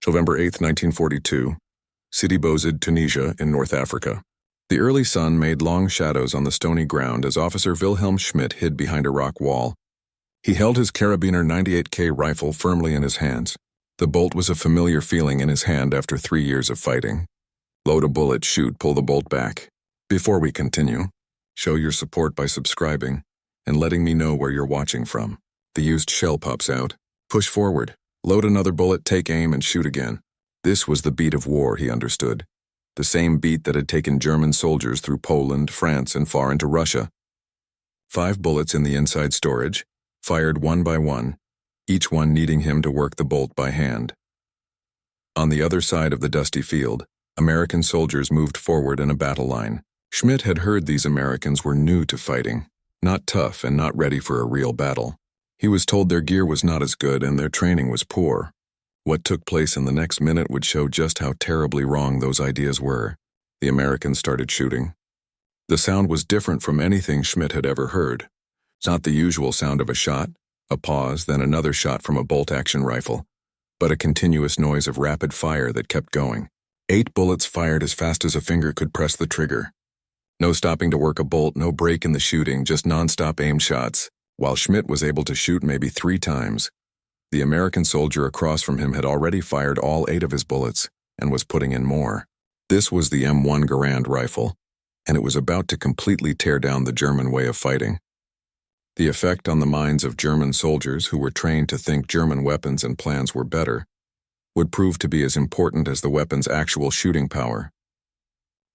November 8, 1942, Sidi Bouzid, Tunisia, in North Africa. The early sun made long shadows on the stony ground as Officer Wilhelm Schmidt hid behind a rock wall. He held his Carabiner 98K rifle firmly in his hands. The bolt was a familiar feeling in his hand after 3 years of fighting. Load a bullet, shoot, pull the bolt back. Before we continue, show your support by subscribing and letting me know where you're watching from. The used shell pops out. Push forward. Load another bullet, take aim, and shoot again. This was the beat of war, he understood. The same beat that had taken German soldiers through Poland, France, and far into Russia. 5 bullets in the inside storage, fired one by one, each one needing him to work the bolt by hand. On the other side of the dusty field, American soldiers moved forward in a battle line. Schmidt had heard these Americans were new to fighting, not tough and not ready for a real battle. He was told their gear was not as good and their training was poor. What took place in the next minute would show just how terribly wrong those ideas were. The Americans started shooting. The sound was different from anything Schmidt had ever heard. Not the usual sound of a shot, a pause, then another shot from a bolt-action rifle, but a continuous noise of rapid fire that kept going. 8 bullets fired as fast as a finger could press the trigger. No stopping to work a bolt, no break in the shooting, just non-stop aim shots. While Schmidt was able to shoot maybe 3 times, the American soldier across from him had already fired all 8 of his bullets and was putting in more. This was the M1 Garand rifle, and it was about to completely tear down the German way of fighting. The effect on the minds of German soldiers who were trained to think German weapons and plans were better would prove to be as important as the weapon's actual shooting power.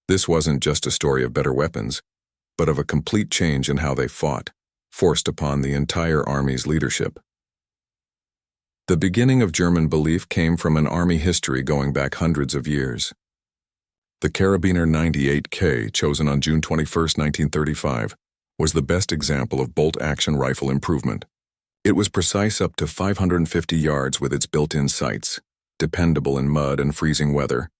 This wasn't just a story of better weapons, but of a complete change in how they fought, forced upon the entire army's leadership. The beginning of German belief came from an army history going back hundreds of years. The Carabiner 98K, chosen on June 21, 1935, was the best example of bolt-action rifle improvement. It was precise up to 550 yards with its built-in sights, dependable in mud and freezing weather,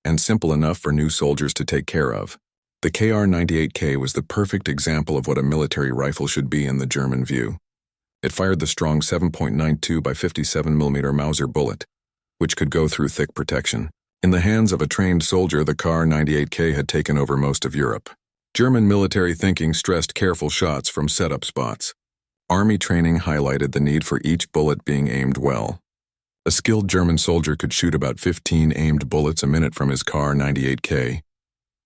and simple enough for new soldiers to take care of. The KR-98K was the perfect example of what a military rifle should be in the German view. It fired the strong 7.92 by 57 mm Mauser bullet, which could go through thick protection. In the hands of a trained soldier, the KR-98K had taken over most of Europe. German military thinking stressed careful shots from set-up spots. Army training highlighted the need for each bullet being aimed well. A skilled German soldier could shoot about 15 aimed bullets a minute from his KR-98K,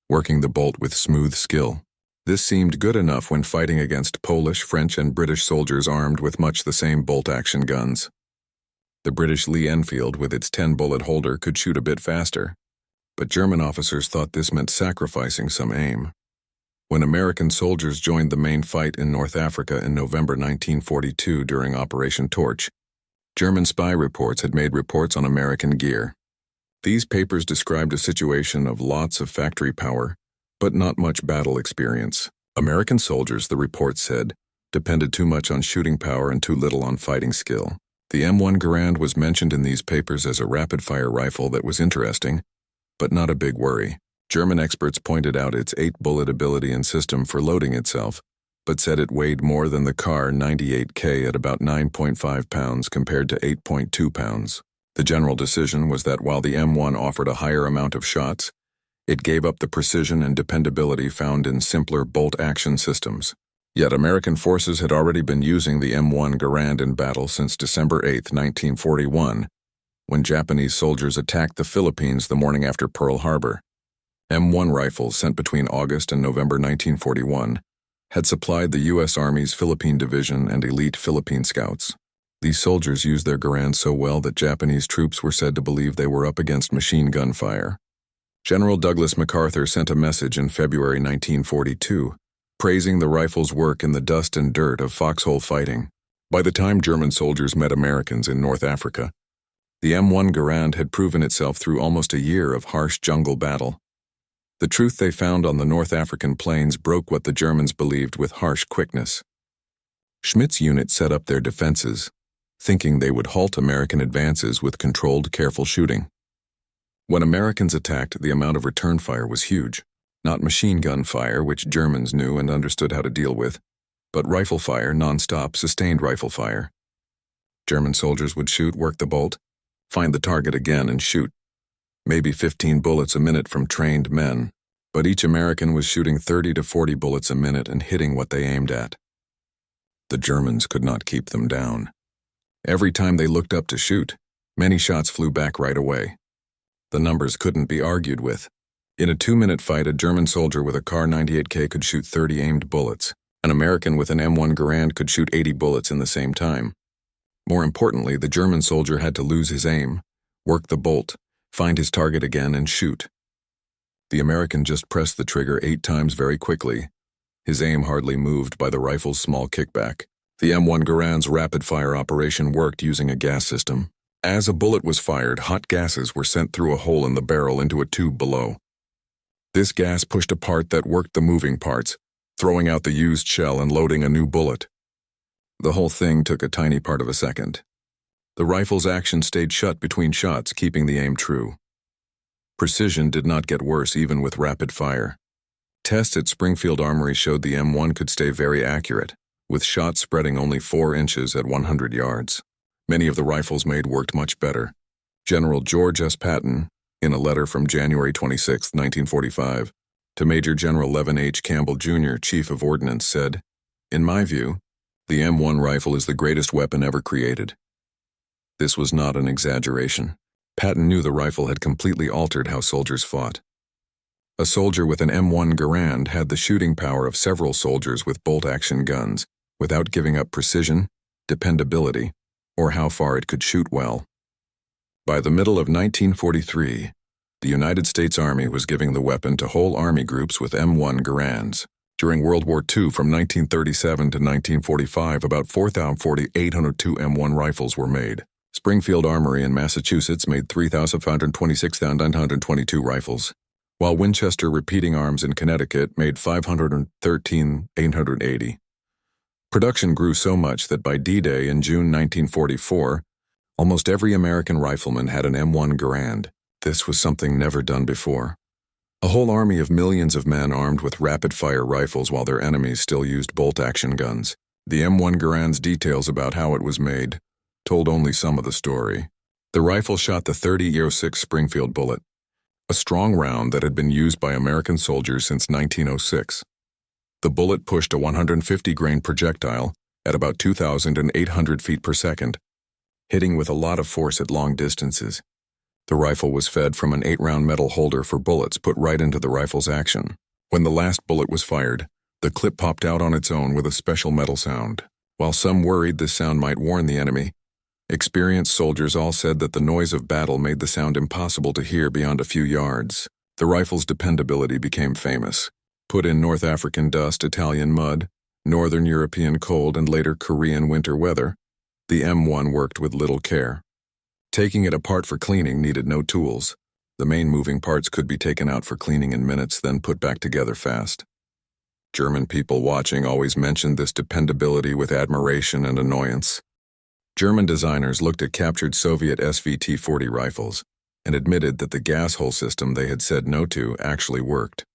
working the bolt with smooth skill. This seemed good enough when fighting against Polish, French, and British soldiers armed with much the same bolt-action guns. The British Lee Enfield with its 10-bullet holder could shoot a bit faster, but German officers thought this meant sacrificing some aim. When American soldiers joined the main fight in North Africa in November 1942 during Operation Torch, German spy reports had made reports on American gear. These papers described a situation of lots of factory power, but not much battle experience. American soldiers, the report said, depended too much on shooting power and too little on fighting skill. The M1 Garand was mentioned in these papers as a rapid-fire rifle that was interesting, but not a big worry. German experts pointed out its 8-bullet ability and system for loading itself, but said it weighed more than the KR-98K at about 9.5 pounds compared to 8.2 pounds. The general decision was that while the M1 offered a higher amount of shots, it gave up the precision and dependability found in simpler bolt-action systems. Yet American forces had already been using the M1 Garand in battle since December 8, 1941, when Japanese soldiers attacked the Philippines the morning after Pearl Harbor. M1 rifles sent between August and November 1941 had supplied the U.S. Army's Philippine Division and elite Philippine Scouts. These soldiers used their Garand so well that Japanese troops were said to believe they were up against machine gun fire. General Douglas MacArthur sent a message in February 1942, praising the rifle's work in the dust and dirt of foxhole fighting. By the time German soldiers met Americans in North Africa, the M1 Garand had proven itself through almost a year of harsh jungle battle. The truth they found on the North African plains broke what the Germans believed with harsh quickness. Schmidt's unit set up their defenses, thinking they would halt American advances with controlled, careful shooting. When Americans attacked, the amount of return fire was huge. Not machine gun fire, which Germans knew and understood how to deal with, but rifle fire, non-stop, sustained rifle fire. German soldiers would shoot, work the bolt, find the target again and shoot. Maybe 15 bullets a minute from trained men, but each American was shooting 30 to 40 bullets a minute and hitting what they aimed at. The Germans could not keep them down. Every time they looked up to shoot, many shots flew back right away. The numbers couldn't be argued with. In a 2-minute fight, a German soldier with a Kar 98K could shoot 30 aimed bullets. An American with an M1 Garand could shoot 80 bullets in the same time. More importantly, the German soldier had to lose his aim, work the bolt, find his target again, and shoot. The American just pressed the trigger 8 times very quickly, his aim hardly moved by the rifle's small kickback. The M1 Garand's rapid-fire operation worked using a gas system. As a bullet was fired, hot gases were sent through a hole in the barrel into a tube below. This gas pushed a part that worked the moving parts, throwing out the used shell and loading a new bullet. The whole thing took a tiny part of a second. The rifle's action stayed shut between shots, keeping the aim true. Precision did not get worse even with rapid fire. Tests at Springfield Armory showed the M1 could stay very accurate, with shots spreading only 4 inches at 100 yards. Many of the rifles made worked much better. General George S. Patton, in a letter from January 26, 1945, to Major General Levin H. Campbell, Jr., Chief of Ordnance, said, "In my view, the M1 rifle is the greatest weapon ever created." This was not an exaggeration. Patton knew the rifle had completely altered how soldiers fought. A soldier with an M1 Garand had the shooting power of several soldiers with bolt-action guns, without giving up precision, dependability, or how far it could shoot well. By the middle of 1943, the United States Army was giving the weapon to whole Army groups with M1 Garands. During World War II from 1937 to 1945, about 4,802 M1 rifles were made. Springfield Armory in Massachusetts made 3,526,922 rifles, while Winchester Repeating Arms in Connecticut made 513,880. Production grew so much that by D-Day in June 1944, almost every American rifleman had an M1 Garand. This was something never done before. A whole army of millions of men armed with rapid-fire rifles while their enemies still used bolt-action guns. The M1 Garand's details about how it was made told only some of the story. The rifle shot the .30-06 Springfield bullet, a strong round that had been used by American soldiers since 1906. The bullet pushed a 150-grain projectile at about 2,800 feet per second, hitting with a lot of force at long distances. The rifle was fed from an 8-round metal holder for bullets put right into the rifle's action. When the last bullet was fired, the clip popped out on its own with a special metal sound. While some worried this sound might warn the enemy, experienced soldiers all said that the noise of battle made the sound impossible to hear beyond a few yards. The rifle's dependability became famous. Put in North African dust, Italian mud, Northern European cold, and later Korean winter weather, the M1 worked with little care. Taking it apart for cleaning needed no tools. The main moving parts could be taken out for cleaning in minutes, then put back together fast. German people watching always mentioned this dependability with admiration and annoyance. German designers looked at captured Soviet SVT-40 rifles and admitted that the gas hole system they had said no to actually worked.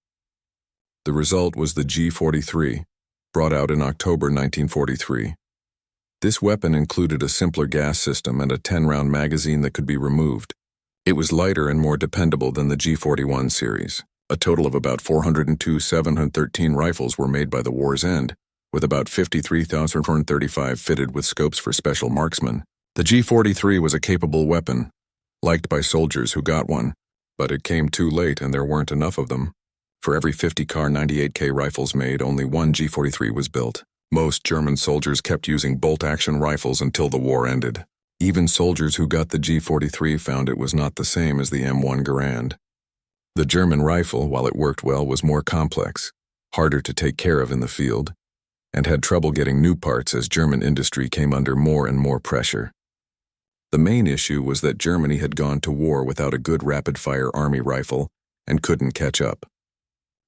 The result was the G-43, brought out in October 1943. This weapon included a simpler gas system and a 10-round magazine that could be removed. It was lighter and more dependable than the G-41 series. A total of about 402 713 rifles were made by the war's end, with about 53,435 fitted with scopes for special marksmen. The G-43 was a capable weapon, liked by soldiers who got one, but it came too late and there weren't enough of them. For every 50 Kar 98K rifles made, only one G-43 was built. Most German soldiers kept using bolt-action rifles until the war ended. Even soldiers who got the G-43 found it was not the same as the M1 Garand. The German rifle, while it worked well, was more complex, harder to take care of in the field, and had trouble getting new parts as German industry came under more and more pressure. The main issue was that Germany had gone to war without a good rapid-fire army rifle and couldn't catch up.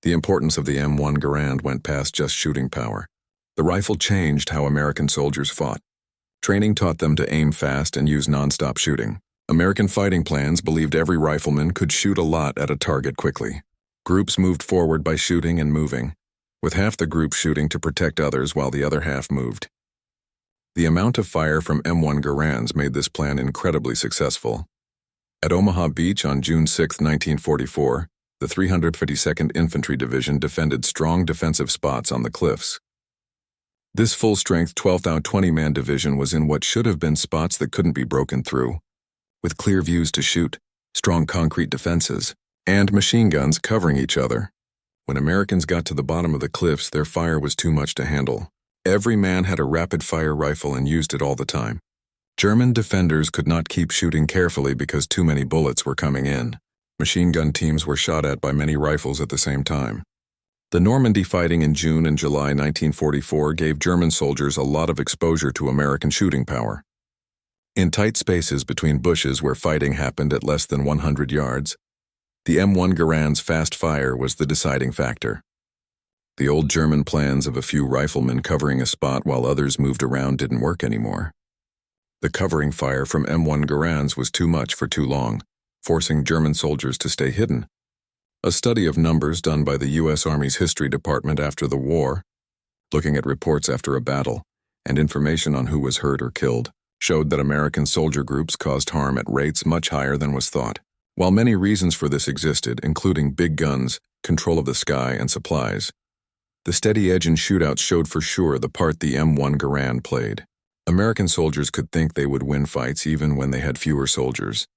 The importance of the M1 Garand went past just shooting power. The rifle changed how American soldiers fought. Training taught them to aim fast and use non-stop shooting. American fighting plans believed every rifleman could shoot a lot at a target quickly. Groups moved forward by shooting and moving, with half the group shooting to protect others while the other half moved. The amount of fire from M1 Garands made this plan incredibly successful. At Omaha Beach on June 6, 1944, the 352nd Infantry Division defended strong defensive spots on the cliffs. This full-strength 12,020-man division was in what should have been spots that couldn't be broken through, with clear views to shoot, strong concrete defenses, and machine guns covering each other. When Americans got to the bottom of the cliffs, their fire was too much to handle. Every man had a rapid-fire rifle and used it all the time. German defenders could not keep shooting carefully because too many bullets were coming in. Machine gun teams were shot at by many rifles at the same time. The Normandy fighting in June and July 1944 gave German soldiers a lot of exposure to American shooting power. In tight spaces between bushes where fighting happened at less than 100 yards, the M1 Garand's fast fire was the deciding factor. The old German plans of a few riflemen covering a spot while others moved around didn't work anymore. The covering fire from M1 Garands was too much for too long, forcing German soldiers to stay hidden. A study of numbers done by the U.S. Army's History Department after the war, looking at reports after a battle, and information on who was hurt or killed, showed that American soldier groups caused harm at rates much higher than was thought. While many reasons for this existed, including big guns, control of the sky, and supplies, the steady edge in shootouts showed for sure the part the M1 Garand played. American soldiers could think they would win fights even when they had fewer soldiers,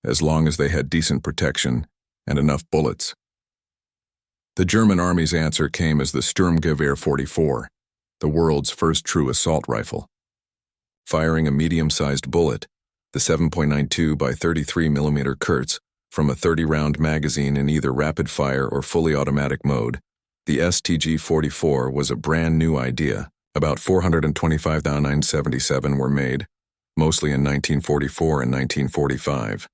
as long as they had decent protection and enough bullets. The German Army's answer came as the Sturmgewehr 44, the world's first true assault rifle. Firing a medium-sized bullet, the 7.92 by 33 mm Kurz, from a 30-round magazine in either rapid fire or fully automatic mode, the STG-44 was a brand new idea. About 425,977 were made, mostly in 1944 and 1945.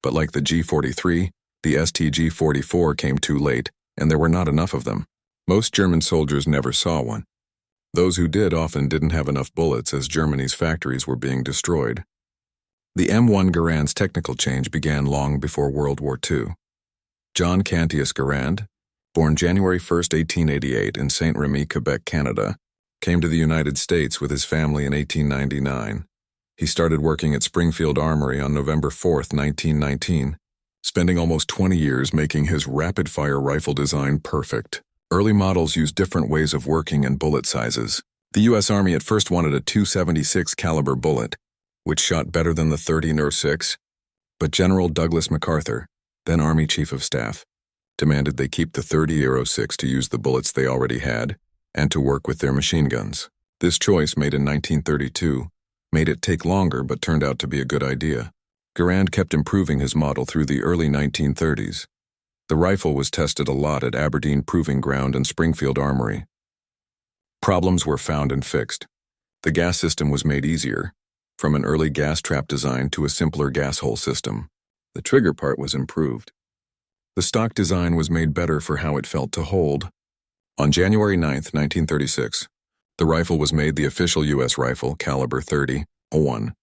But like the G-43, the STG-44 came too late, and there were not enough of them. Most German soldiers never saw one. Those who did often didn't have enough bullets as Germany's factories were being destroyed. The M1 Garand's technical change began long before World War II. John Cantius Garand, born January 1, 1888 in Saint-Rémy, Quebec, Canada, came to the United States with his family in 1899. He started working at Springfield Armory on November 4, 1919, spending almost 20 years making his rapid-fire rifle design perfect. Early models used different ways of working and bullet sizes. The U.S. Army at first wanted a .276 caliber bullet, which shot better than the .30-06, but General Douglas MacArthur, then Army Chief of Staff, demanded they keep the .30-06 to use the bullets they already had and to work with their machine guns. This choice, made in 1932, made it take longer but turned out to be a good idea. Garand kept improving his model through the early 1930s. The rifle was tested a lot at Aberdeen Proving Ground and Springfield Armory. Problems were found and fixed. The gas system was made easier, from an early gas trap design to a simpler gas hole system. The trigger part was improved. The stock design was made better for how it felt to hold. On January 9, 1936, the rifle was made the official U.S. rifle, caliber .30-01.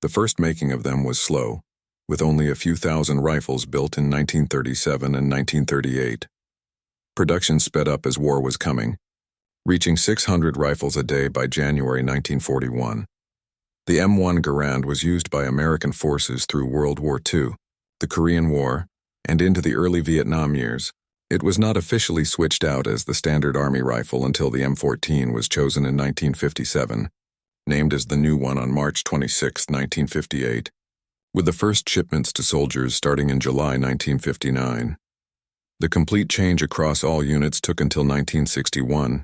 The first making of them was slow, with only a few thousand rifles built in 1937 and 1938. Production sped up as war was coming, reaching 600 rifles a day by January 1941. The M1 Garand was used by American forces through World War II, the Korean War, and into the early Vietnam years. It was not officially switched out as the standard Army rifle until the M14 was chosen in 1957, named as the new one on March 26, 1958, with the first shipments to soldiers starting in July 1959. The complete change across all units took until 1961.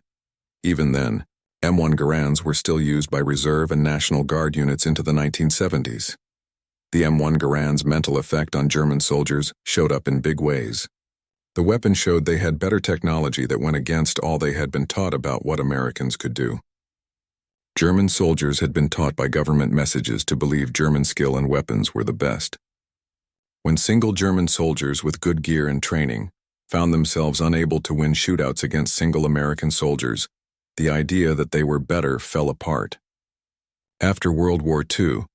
Even then, M1 Garands were still used by Reserve and National Guard units into the 1970s. The M1 Garand's mental effect on German soldiers showed up in big ways. The weapon showed they had better technology that went against all they had been taught about what Americans could do. German soldiers had been taught by government messages to believe German skill and weapons were the best. When single German soldiers with good gear and training found themselves unable to win shootouts against single American soldiers, the idea that they were better fell apart. After World War II,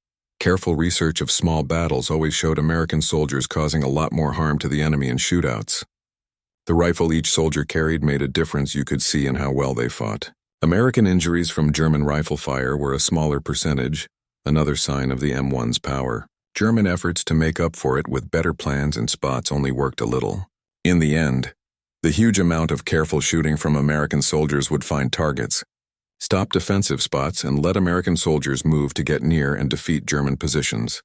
careful research of small battles always showed American soldiers causing a lot more harm to the enemy in shootouts. The rifle each soldier carried made a difference you could see in how well they fought. American injuries from German rifle fire were a smaller percentage, another sign of the M1's power. German efforts to make up for it with better plans and spots only worked a little. In the end, the huge amount of careful shooting from American soldiers would find targets, stop defensive spots, and let American soldiers move to get near and defeat German positions.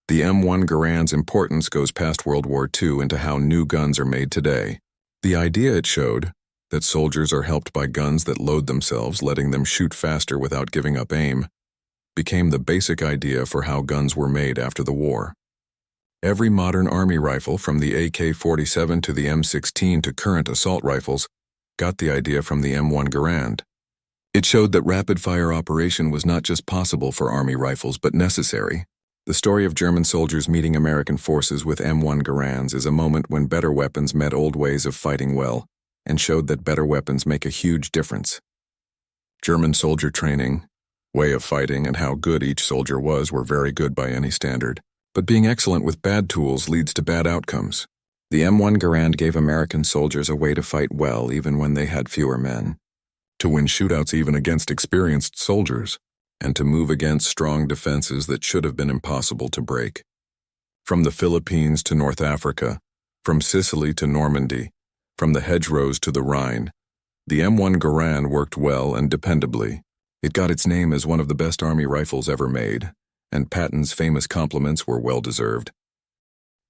The M1 Garand's importance goes past World War II into how new guns are made today. The idea it showed, that soldiers are helped by guns that load themselves, letting them shoot faster without giving up aim, became the basic idea for how guns were made after the war. Every modern Army rifle, from the AK-47 to the M16 to current assault rifles, got the idea from the M1 Garand. It showed that rapid-fire operation was not just possible for Army rifles but necessary. The story of German soldiers meeting American forces with M1 Garands is a moment when better weapons met old ways of fighting well, and showed that better weapons make a huge difference. German soldier training, way of fighting, and how good each soldier was were very good by any standard. But being excellent with bad tools leads to bad outcomes. The M1 Garand gave American soldiers a way to fight well even when they had fewer men, to win shootouts even against experienced soldiers, and to move against strong defenses that should have been impossible to break. From the Philippines to North Africa, from Sicily to Normandy, from the hedgerows to the Rhine, the M1 Garand worked well and dependably. It got its name as one of the best Army rifles ever made, and Patton's famous compliments were well-deserved.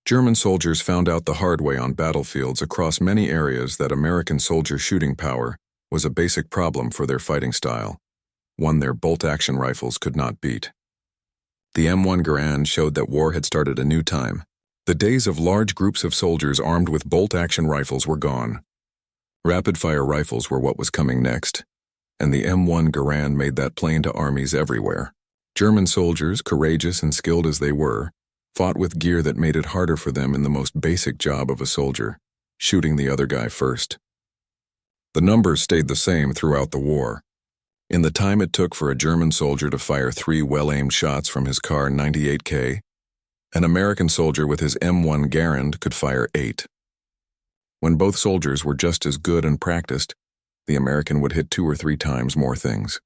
German soldiers found out the hard way on battlefields across many areas that American soldier shooting power was a basic problem for their fighting style, one their bolt-action rifles could not beat. The M1 Garand showed that war had started a new time. The days of large groups of soldiers armed with bolt-action rifles were gone. Rapid-fire rifles were what was coming next, and the M1 Garand made that plain to armies everywhere. German soldiers, courageous and skilled as they were, fought with gear that made it harder for them in the most basic job of a soldier, shooting the other guy first. The numbers stayed the same throughout the war. In the time it took for a German soldier to fire 3 well-aimed shots from his Kar 98K, an American soldier with his M1 Garand could fire 8. When both soldiers were just as good and practiced, the American would hit 2 or 3 times more things.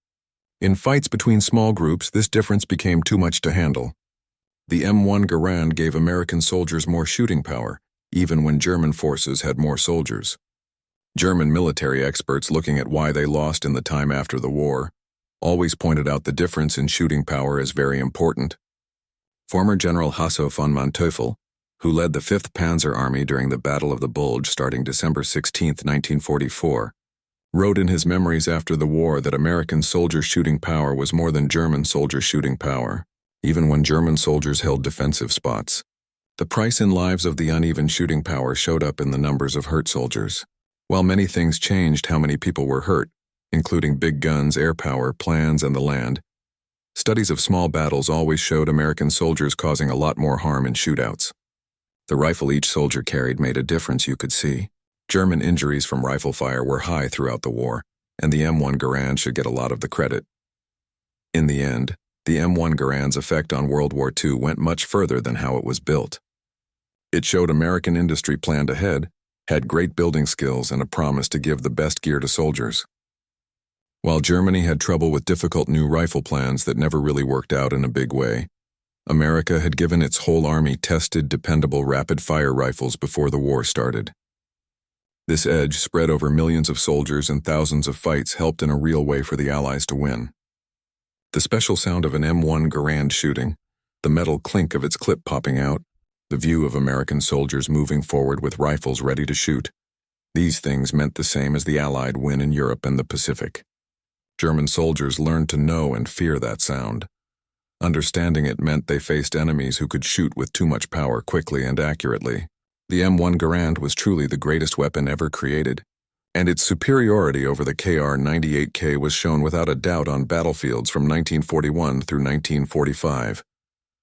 In fights between small groups, this difference became too much to handle. The M1 Garand gave American soldiers more shooting power, even when German forces had more soldiers. German military experts, looking at why they lost in the time after the war, always pointed out the difference in shooting power as very important. Former General Hasso von Manteuffel, who led the 5th Panzer Army during the Battle of the Bulge starting December 16, 1944, wrote in his memories after the war that American soldier shooting power was more than German soldier shooting power, even when German soldiers held defensive spots. The price in lives of the uneven shooting power showed up in the numbers of hurt soldiers. While many things changed how many people were hurt, including big guns, air power, plans, and the land, studies of small battles always showed American soldiers causing a lot more harm in shootouts. The rifle each soldier carried made a difference you could see. German injuries from rifle fire were high throughout the war, and the M1 Garand should get a lot of the credit. In the end, the M1 Garand's effect on World War II went much further than how it was built. It showed American industry planned ahead, had great building skills, and a promise to give the best gear to soldiers. While Germany had trouble with difficult new rifle plans that never really worked out in a big way, America had given its whole army tested, dependable, rapid-fire rifles before the war started. This edge, spread over millions of soldiers and thousands of fights, helped in a real way for the Allies to win. The special sound of an M1 Garand shooting, the metal clink of its clip popping out, the view of American soldiers moving forward with rifles ready to shoot, these things meant the same as the Allied win in Europe and the Pacific. German soldiers learned to know and fear that sound. Understanding it meant they faced enemies who could shoot with too much power quickly and accurately. The M1 Garand was truly the greatest weapon ever created, and its superiority over the Kar 98K was shown without a doubt on battlefields from 1941 through 1945.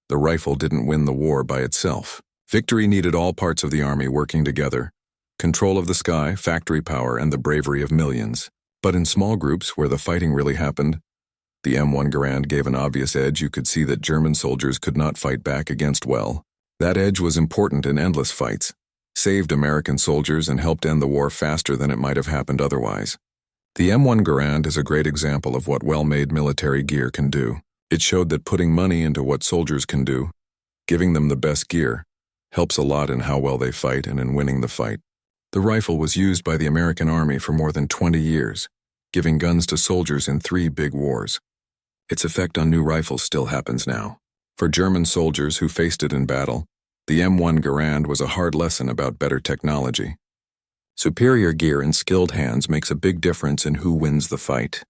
The rifle didn't win the war by itself. Victory needed all parts of the army working together: control of the sky, factory power, and the bravery of millions. But in small groups where the fighting really happened, the M1 Garand gave an obvious edge you could see that German soldiers could not fight back against well. That edge was important in endless fights, saved American soldiers, and helped end the war faster than it might have happened otherwise. The M1 Garand is a great example of what well-made military gear can do. It showed that putting money into what soldiers can do, Giving them the best gear helps a lot in how well they fight and in winning the fight. The rifle was used by the American Army for more than 20 years, giving guns to soldiers in 3 big wars. Its effect on new rifles still happens now. For German soldiers who faced it in battle, the M1 Garand was a hard lesson about better technology. Superior gear and skilled hands makes a big difference in who wins the fight.